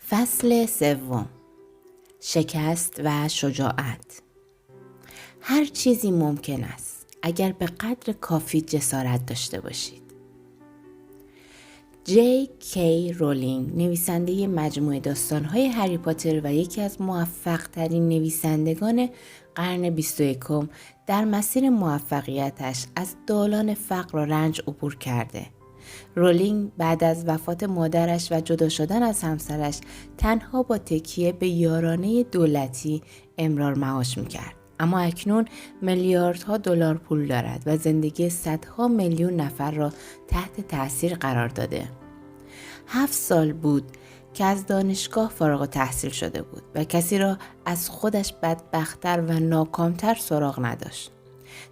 فصل سوم، شکست و شجاعت. هر چیزی ممکن است اگر به قدر کافی جسارت داشته باشید. جی کی رولینگ، نویسنده مجموعه داستان‌های هری پاتر و یکی از موفق‌ترین نویسندگان قرن 21، در مسیر موفقیتش از دالان فقر و رنج عبور کرده. رولینگ بعد از وفات مادرش و جدا شدن از همسرش تنها با تکیه به یارانه دولتی امرار معاش میکرد. اما اکنون میلیاردها دلار پول دارد و زندگی صدها میلیون نفر را تحت تأثیر قرار داده. 7 سال بود که از دانشگاه فارغ التحصیل شده بود و کسی را از خودش بدبخت‌تر و ناکامتر سراغ نداشت.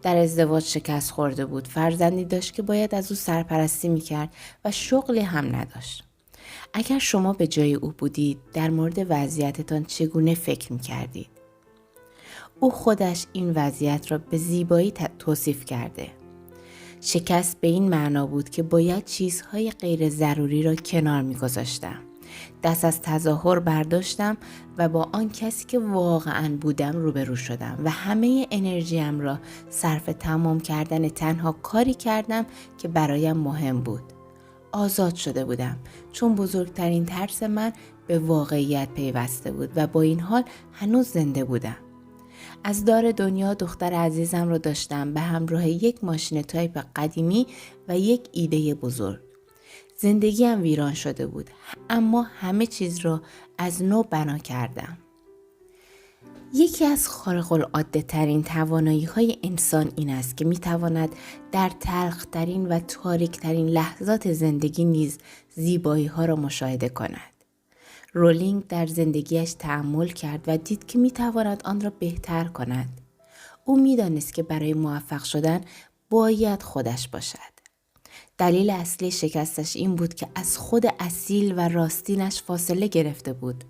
در ازدواج شکست خورده بود، فرزندی داشت که باید از او سرپرستی میکرد و شغلی هم نداشت. اگر شما به جای او بودید، در مورد وضعیتتان چگونه فکر میکردید؟ او خودش این وضعیت را به زیبایی توصیف کرده. شکست به این معنا بود که باید چیزهای غیر ضروری را کنار میگذاشتم. دست از تظاهر برداشتم و با آن کسی که واقعاً بودم روبرو شدم و همه انرژیم را صرف تمام کردن تنها کاری کردم که برایم مهم بود. آزاد شده بودم، چون بزرگترین ترس من به واقعیت پیوسته بود و با این حال هنوز زنده بودم. از دار دنیا دختر عزیزم را داشتم به همراه یک ماشین تایپ قدیمی و یک ایده بزرگ. زندگیم ویران شده بود، اما همه چیز را از نو بنا کردم. یکی از خارق العاده ترین توانایی های انسان این است که می تواند در تلخ ترین و تاریک ترین لحظات زندگی نیز زیبایی ها را مشاهده کند. رولینگ در زندگیش تأمل کرد و دید که می تواند آن را بهتر کند. او می دانست که برای موفق شدن باید خودش باشد. دلیل اصلی شکستش این بود که از خود اصیل و راستینش فاصله گرفته بود.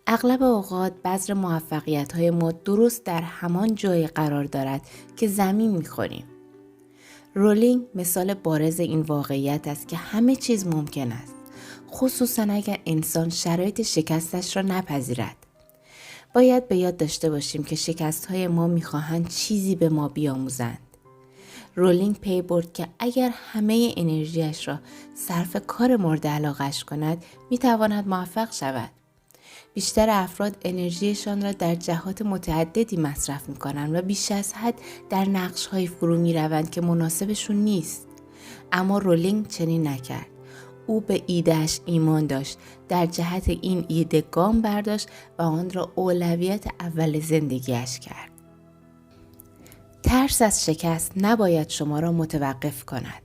اغلب اوقات بذر موفقیت‌های ما درست در همان جای قرار دارد که زمین می‌خوریم. رولینگ مثال بارز این واقعیت است که همه چیز ممکن است، خصوصاً اگر انسان شرایط شکستش را نپذیرد. باید به یاد داشته باشیم که شکست‌های ما می‌خواهند چیزی به ما بیاموزند. رولینگ پی برد که اگر همه انرژیش را صرف کار مورد علاقه‌اش کند، می‌تواند موفق شود. بیشتر افراد انرژیشان را در جهات متعددی مصرف می‌کنند و بیش از حد در نقش‌های فرو می‌روند که مناسبشون نیست. اما رولینگ چنین نکرد. او به ایده‌اش ایمان داشت، در جهت این ایده گام برداشت و آن را اولویت اول زندگیش کرد. ترس از شکست نباید شما را متوقف کند.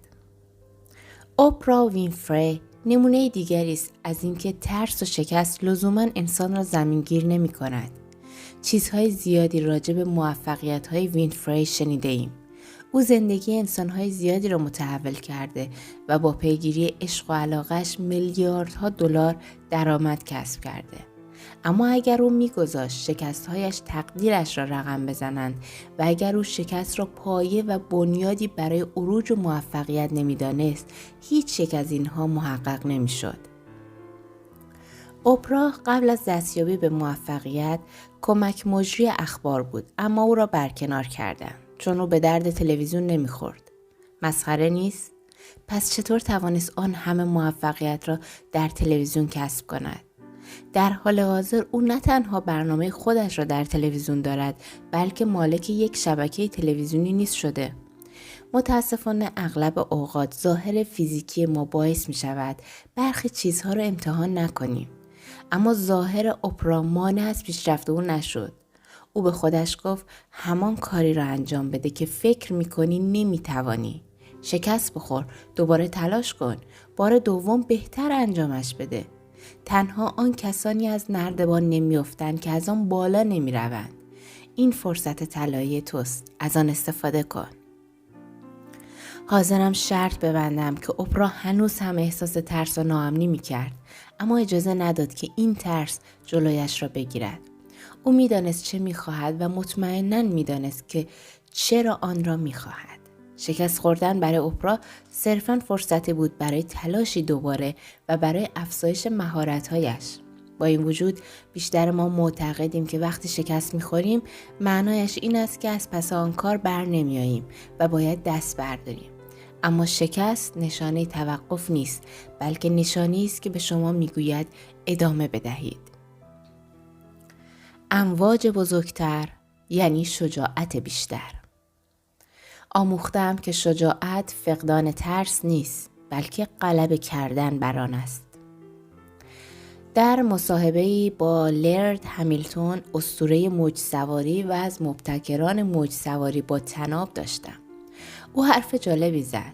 اوپرا وینفری نمونه دیگری است از اینکه ترس و شکست لزوماً انسان را زمینگیر نمی کند. چیزهای زیادی راجع به موفقیت‌های وینفری شنیده ایم. او زندگی انسان‌های زیادی را متحول کرده و با پیگیری عشق و علاقه‌اش میلیاردها دلار درآمد کسب کرده. اما اگر او می‌گذاشت شکست‌هایش تقدیرش را رقم بزنند و اگر او شکست را پایه و بنیادی برای عروج و موفقیت نمی‌دانست، هیچ یک از اینها محقق نمی‌شد. اوپرا قبل از دستیابی به موفقیت کمک مجری اخبار بود، اما او را برکنار کردند چون او به درد تلویزیون نمی‌خورد. مسخره نیست؟ پس چطور توانست آن همه موفقیت را در تلویزیون کسب کند؟ در حال حاضر او نه تنها برنامه خودش را در تلویزیون دارد، بلکه مالک یک شبکه تلویزیونی نیز شده. متاسفانه اغلب اوقات ظاهر فیزیکی ما باعث می شود برخی چیزها را امتحان نکنیم. اما ظاهر اوپرا مانع از پیشرفت او نشد. او به خودش گفت همان کاری را انجام بده که فکر می کنی نمی توانی. شکست بخور، دوباره تلاش کن، بار دوم بهتر انجامش بده. تنها آن کسانی از نردبان نمی‌افتند که از آن بالا نمی‌روند. این فرصت طلایی توست، از آن استفاده کن. حاضرم شرط ببندم که اوپرا هنوز هم احساس ترس و ناامنی می‌کرد، اما اجازه نداد که این ترس جلویش را بگیرد. او می‌دانست چه می‌خواهد و مطمئناً می‌دانست که چرا آن را می‌خواهد. شکست خوردن برای اوپرا صرفاً فرصتی بود برای تلاشی دوباره و برای افزایش مهارت‌هایش. با این وجود بیشتر ما معتقدیم که وقتی شکست میخوریم معنایش این است که از پس آن کار بر نمیاییم و باید دست برداریم. اما شکست نشانه توقف نیست، بلکه نشانه‌ای است که به شما میگوید ادامه بدهید. امواج بزرگتر یعنی شجاعت بیشتر. آموختم که شجاعت فقدان ترس نیست، بلکه غلبه کردن بر آن است. در مصاحبه‌ای با لرد همیلتون، اسطوره موج سواری و از مبتکران موج سواری با طناب داشتم. او حرف جالبی زد.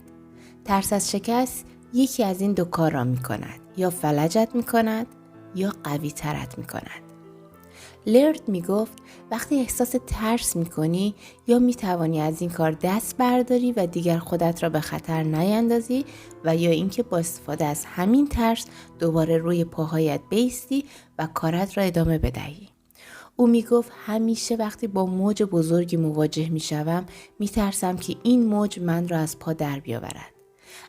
ترس از شکست یکی از این دو کار را می کند. یا فلجت می کند یا قوی ترت می کند. لرد می گفت وقتی احساس ترس می کنی یا می توانی از این کار دست برداری و دیگر خودت را به خطر نیندازی و یا اینکه با استفاده از همین ترس دوباره روی پاهایت بایستی و کارت را ادامه بدهی. او می گفت همیشه وقتی با موج بزرگی مواجه می شوم می ترسم که این موج من را از پا در بیاورد.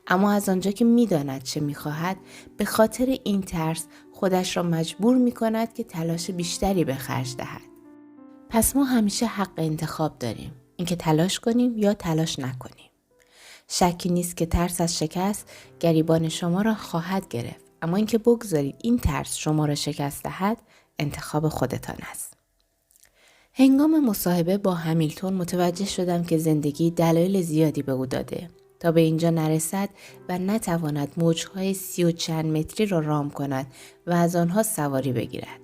اما از آنجا که می داند چه می خواهد به خاطر این ترس خودش را مجبور می کند که تلاش بیشتری به خرج دهد. پس ما همیشه حق انتخاب داریم. اینکه تلاش کنیم یا تلاش نکنیم. شکی نیست که ترس از شکست گریبان شما را خواهد گرفت. اما اینکه بگذارید این ترس شما را شکست دهد انتخاب خودتان است. هنگام مصاحبه با همیلتون متوجه شدم که زندگی دلایل زیادی به او داده تا به اینجا نرسد و نتواند موجهای 30 و چند متری را رام کند و از آنها سواری بگیرد.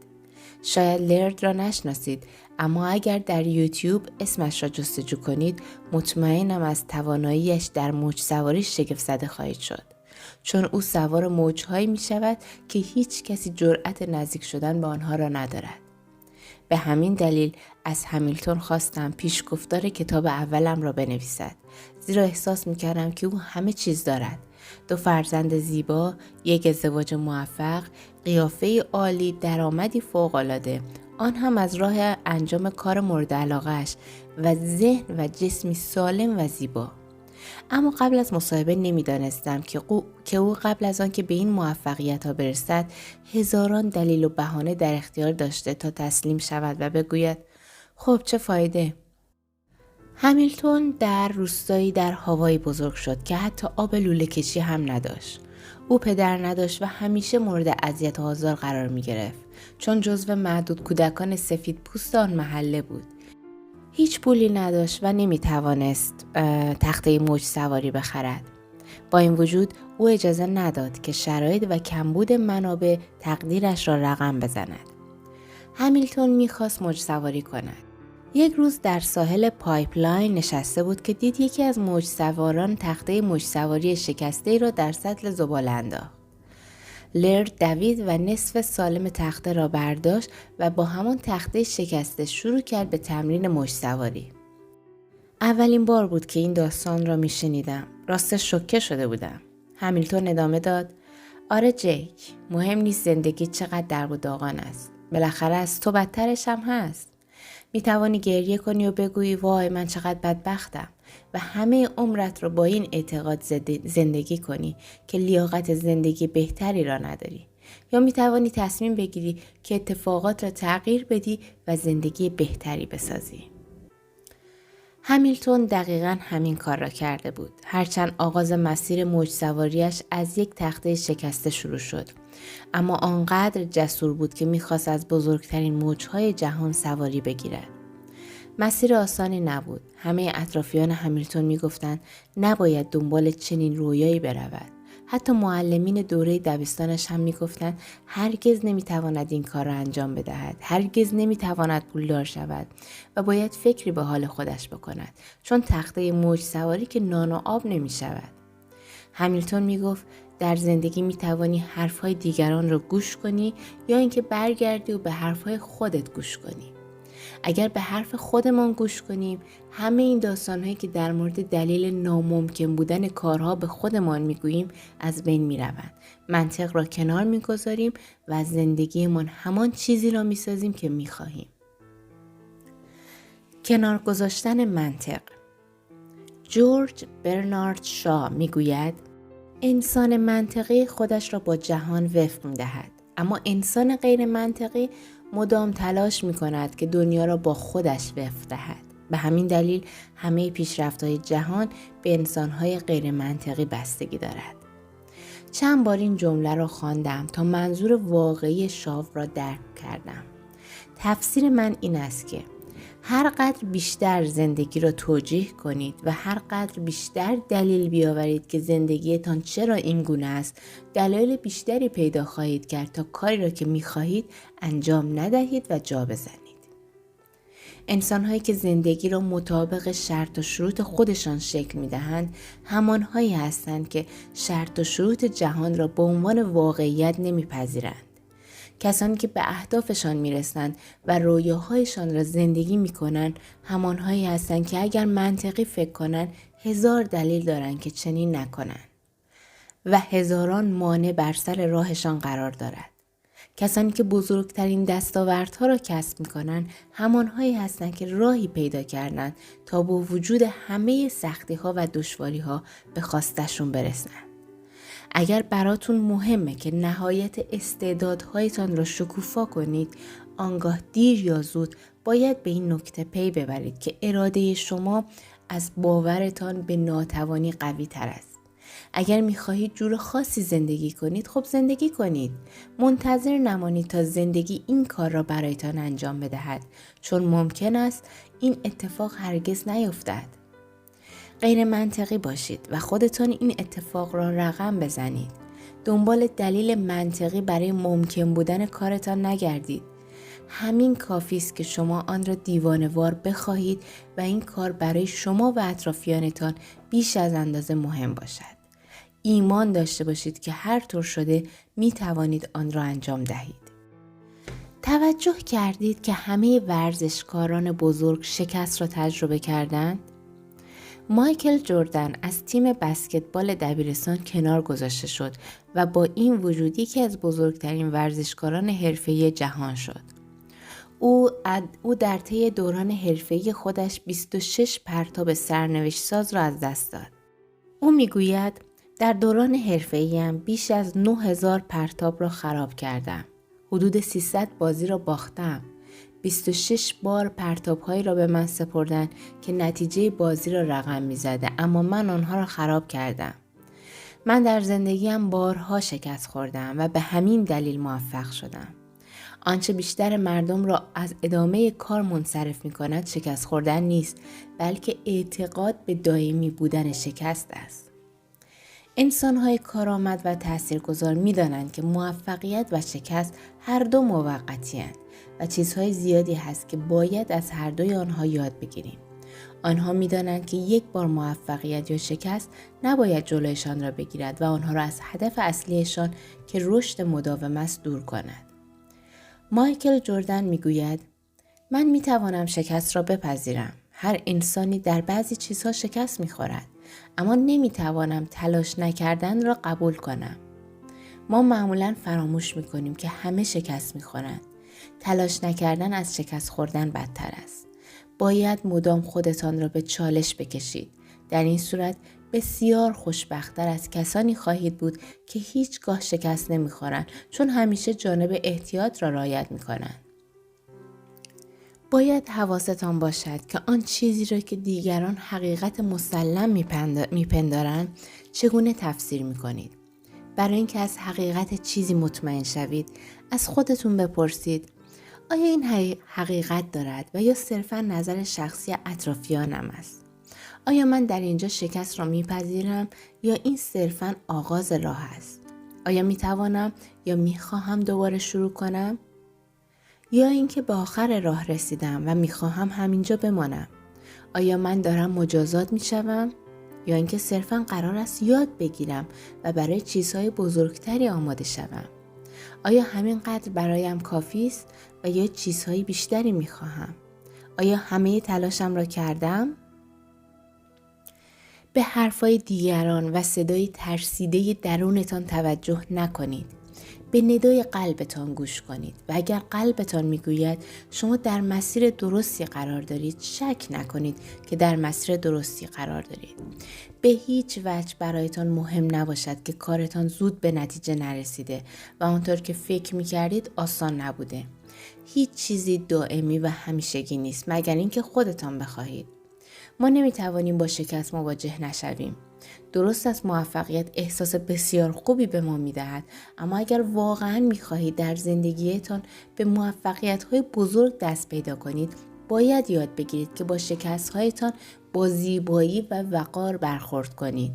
شاید لرد را نشناسید، اما اگر در یوتیوب اسمش را جستجو کنید مطمئنم از تواناییش در موج سواری شگفت زده خواهید شد. چون او سوار موجهایی می شود که هیچ کسی جرأت نزدیک شدن به آنها را ندارد. به همین دلیل از همیلتون خواستم پیشگفتار کتاب اولم را بنویسد، زیرا احساس می‌کردم که او همه چیز دارد. 2 فرزند زیبا، 1 ازدواج موفق، قیافه عالی، درآمدی فوق‌العاده، آن هم از راه انجام کار مورد علاقه‌اش و ذهن و جسمی سالم و زیبا. اما قبل از مصاحبه نمیدانستم که او قبل از آن که به این موفقیت ها برسد هزاران دلیل و بهانه در اختیار داشته تا تسلیم شود و بگوید خب چه فایده؟ همیلتون در روستایی در هاوایی بزرگ شد که حتی آب لوله کشی هم نداشت. او پدر نداشت و همیشه مورد اذیت و آزار قرار می گرفت چون جزو معدود کودکان سفید پوست آن محله بود. هیچ پولی نداشت و نمی توانست تخته موج سواری بخرد. با این وجود او اجازه نداد که شرایط و کمبود منابع تقدیرش را رقم بزند. همیلتون می‌خواست موج سواری کند. یک روز در ساحل پایپلاین نشسته بود که دید یکی از موج سواران تخته موج سواری شکسته را در سطل زباله انداخت. لرد دوید و نصف سالم تخته را برداشت و با همان تخته شکسته شروع کرد به تمرین موج سواری. اولین بار بود که این داستان را می شنیدم. راستش شوکه شده بودم. همیلتون ادامه داد: آره جیک، مهم نیست زندگی چقدر درب و داغان است. بالاخره از تو بدترش هم هست. می توانی گریه کنی و بگویی وای من چقدر بدبختم و همه عمرت رو با این اعتقاد زندگی کنی که لیاقت زندگی بهتری را نداری. یا می توانی تصمیم بگیری که اتفاقات را تغییر بدی و زندگی بهتری بسازی. همیلتون دقیقاً همین کار را کرده بود. هرچند آغاز مسیر موج سواریش از یک تخته شکسته شروع شد، اما آنقدر جسور بود که می‌خواست از بزرگترین موج‌های جهان سواری بگیرد. مسیر آسانی نبود. همه اطرافیان همیلتون می‌گفتند نباید دنبال چنین رویایی برود. حتی معلمین دوره دبستانش هم میگفتند هرگز نمیتواند این کار را انجام بدهد، هرگز نمیتواند پولدار شود و باید فکری به حال خودش بکند، چون تخته موج سواری که نان و آب نمی شود. همیلتون میگفت در زندگی میتوانی حرفهای دیگران را گوش کنی یا اینکه برگردی و به حرفهای خودت گوش کنی. اگر به حرف خودمان گوش کنیم، همه این داستانهایی که در مورد دلیل ناممکن بودن کارها به خودمان میگوییم از بین میروند. منطق را کنار میگذاریم و از زندگیمان همان چیزی را میسازیم که میخواهیم. کنار گذاشتن منطق. جورج برنارد شا میگوید انسان منطقی خودش را با جهان وفق میدهد، اما انسان غیر منطقی مدام تلاش می کند که دنیا را با خودش وفق دهد. به همین دلیل همه پیشرفت‌های جهان به انسان‌های غیر منطقی بستگی دارد. چند بار این جمله را خواندم تا منظور واقعی شاو را درک کردم. تفسیر من این است که هر قدر بیشتر زندگی را توجیه کنید و هر قدر بیشتر دلیل بیاورید که زندگیتان چرا این گونه است، دلایل بیشتری پیدا خواهید کرد تا کاری را که می‌خواهید انجام ندهید و جا بزنید. انسان‌هایی که زندگی را مطابق شرط و شروط خودشان شکل می‌دهند، همان‌هایی هستند که شرط و شروط جهان را به عنوان واقعیت نمی‌پذیرند. کسانی که به اهدافشان می‌رسند و رویاهایشان را زندگی می‌کنند، همان‌هایی هستند که اگر منطقی فکر کنند، هزار دلیل دارند که چنین نکنند و هزاران مانع بر سر راهشان قرار دارد. کسانی که بزرگترین دستاوردها را کسب می‌کنند، همان‌هایی هستند که راهی پیدا کردند تا با وجود همه سختی‌ها و دشواری‌ها به خواستشون برسند. اگر براتون مهمه که نهایت استعدادهایتان را شکوفا کنید، آنگاه دیر یا زود باید به این نکته پی ببرید که اراده شما از باورتان به ناتوانی قوی تر است. اگر می‌خواهید جور خاصی زندگی کنید، خب زندگی کنید. منتظر نمانید تا زندگی این کار را برایتان انجام بدهد، چون ممکن است این اتفاق هرگز نیفتد. غیر منطقی باشید و خودتان این اتفاق را رقم بزنید. دنبال دلیل منطقی برای ممکن بودن کارتان نگردید. همین کافی است که شما آن را دیوانه‌وار بخواهید و این کار برای شما و اطرافیانتان بیش از اندازه مهم باشد. ایمان داشته باشید که هر طور شده می توانید آن را انجام دهید. توجه کردید که همه ورزشکاران بزرگ شکست را تجربه کردند؟ مایکل جردن از تیم بسکتبال دبیرستان کنار گذاشته شد و با این وجود یکی از بزرگترین ورزشکاران حرفه‌ای جهان شد. او در طی دوران حرفه‌ای خودش 26 پرتاب سرنوشت ساز را از دست داد. او میگوید در دوران حرفه‌ایم بیش از 9000 پرتاب را خراب کردم. حدود 300 بازی را باختم. 26 بار پرتاب‌هایی را به من سپردن که نتیجه بازی را رقم می‌زده، اما من آنها را خراب کردم. من در زندگیم بارها شکست خوردم و به همین دلیل موفق شدم. آنچه بیشتر مردم را از ادامه کار منصرف می‌کند شکست خوردن نیست، بلکه اعتقاد به دائمی بودن شکست است. انسان‌های کارآمد و تاثیرگذار می‌دانند که موفقیت و شکست هر دو موقتی‌اند و چیزهای زیادی هست که باید از هر دوی آنها یاد بگیریم. آنها می‌دانند که یک بار موفقیت یا شکست نباید جلویشان را بگیرد و آنها را از هدف اصلیشان که رشد مداوم است دور کند. مایکل جردن میگوید من میتوانم شکست را بپذیرم. هر انسانی در بعضی چیزها شکست میخورد، اما نمیتوانم تلاش نکردن را قبول کنم. ما معمولاً فراموش میکنیم که همه شکست میخورند. تلاش نکردن از شکست خوردن بدتر است. باید مدام خودتان را به چالش بکشید. در این صورت بسیار خوشبخت‌تر از کسانی خواهید بود که هیچگاه شکست نمی‌خورند، چون همیشه جانب احتیاط را رعایت می‌کنند. باید حواستان باشد که آن چیزی را که دیگران حقیقت مسلم میپندارند چگونه تفسیر می‌کنید. برای اینکه از حقیقت چیزی مطمئن شوید، از خودتون بپرسید آیا این حقیقت دارد و یا صرفاً نظر شخصی اطرافیانم است؟ آیا من در اینجا شکست را میپذیرم یا این صرفاً آغاز راه است؟ آیا میتوانم یا میخواهم دوباره شروع کنم؟ یا اینکه به آخر راه رسیدم و میخواهم همینجا بمانم؟ آیا من دارم مجازات میشوم؟ یا اینکه صرفاً قرار است یاد بگیرم و برای چیزهای بزرگتری آماده شوم؟ آیا همینقدر برایم کافی است و یا چیزهای بیشتری میخواهم؟ آیا همه تلاشم را کردم؟ به حرفای دیگران و صدای ترسیده درونتان توجه نکنید. به ندای قلبتان گوش کنید و اگر قلبتان میگوید شما در مسیر درستی قرار دارید، شک نکنید که در مسیر درستی قرار دارید. به هیچ وجه برایتان مهم نباشد که کارتان زود به نتیجه نرسیده و آنطور که فکر میکردید آسان نبوده. هیچ چیزی دائمی و همیشگی نیست مگر اینکه خودتان بخواهید. ما نمیتوانیم با شکست مواجه نشویم. درست است موفقیت احساس بسیار خوبی به ما میدهد، اما اگر واقعا میخواهید در زندگیتان به موفقیت‌های بزرگ دست پیدا کنید، باید یاد بگیرید که با شکست‌هایتان با زیبایی و وقار برخورد کنید.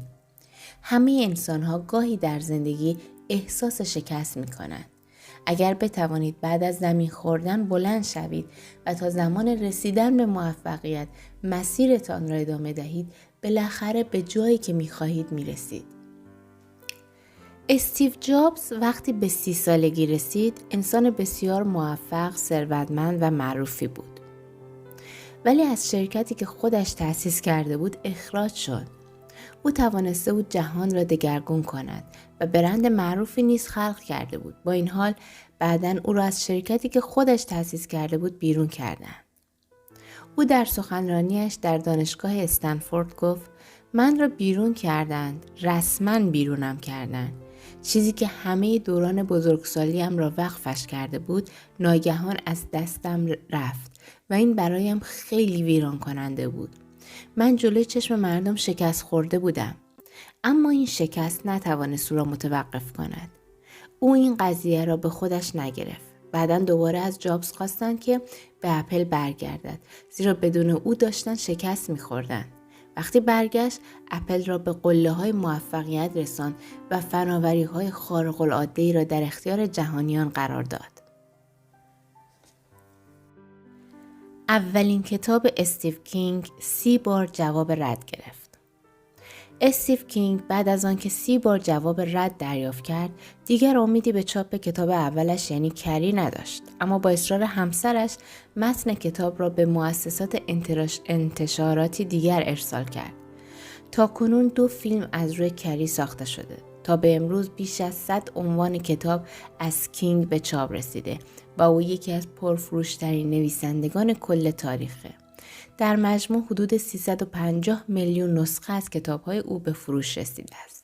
همه انسان‌ها گاهی در زندگی احساس شکست می‌کنند. اگر بتوانید بعد از زمین خوردن بلند شوید و تا زمان رسیدن به موفقیت مسیرتان را ادامه دهید، بالاخره به جایی که می‌خواهید می‌رسید. استیو جابز وقتی به 30 سالگی رسید، انسان بسیار موفق، ثروتمند و معروفی بود. ولی از شرکتی که خودش تأسیس کرده بود اخراج شد. او توانسته بود جهان را دگرگون کند و برند معروفی نیز خلق کرده بود. با این حال بعداً او را از شرکتی که خودش تأسیس کرده بود بیرون کردند. او در سخنرانیش در دانشگاه استنفورد گفت: من را بیرون کردند، رسما بیرونم کردند. چیزی که همه دوران بزرگسالیم را وقفش کرده بود ناگهان از دستم رفت و این برایم خیلی ویران کننده بود. من جلوی چشم مردم شکست خورده بودم، اما این شکست نتوانست او را متوقف کند. او این قضیه را به خودش نگرفت. بعداً دوباره از جابز خواستند که به اپل برگردد، زیرا بدون او داشتن شکست می‌خوردند. وقتی برگشت، اپل را به قله‌های موفقیت رساند و فناوری‌های خارق‌العاده‌ای را در اختیار جهانیان قرار داد. اولین کتاب استیو کینگ 30 بار جواب رد گرفت. استیو کینگ بعد از آنکه 30 بار جواب رد دریافت کرد، دیگر امیدی به چاپ کتاب اولش یعنی کری نداشت، اما با اصرار همسرش متن کتاب را به مؤسسات انتشاراتی دیگر ارسال کرد. تاکنون 2 فیلم از روی کری ساخته شده. تا به امروز بیش از 100 عنوان کتاب از کینگ به چاپ رسیده و او یکی از پرفروش‌ترین نویسندگان کل تاریخه. در مجموع حدود 350 میلیون نسخه از کتاب‌های او به فروش رسیده است.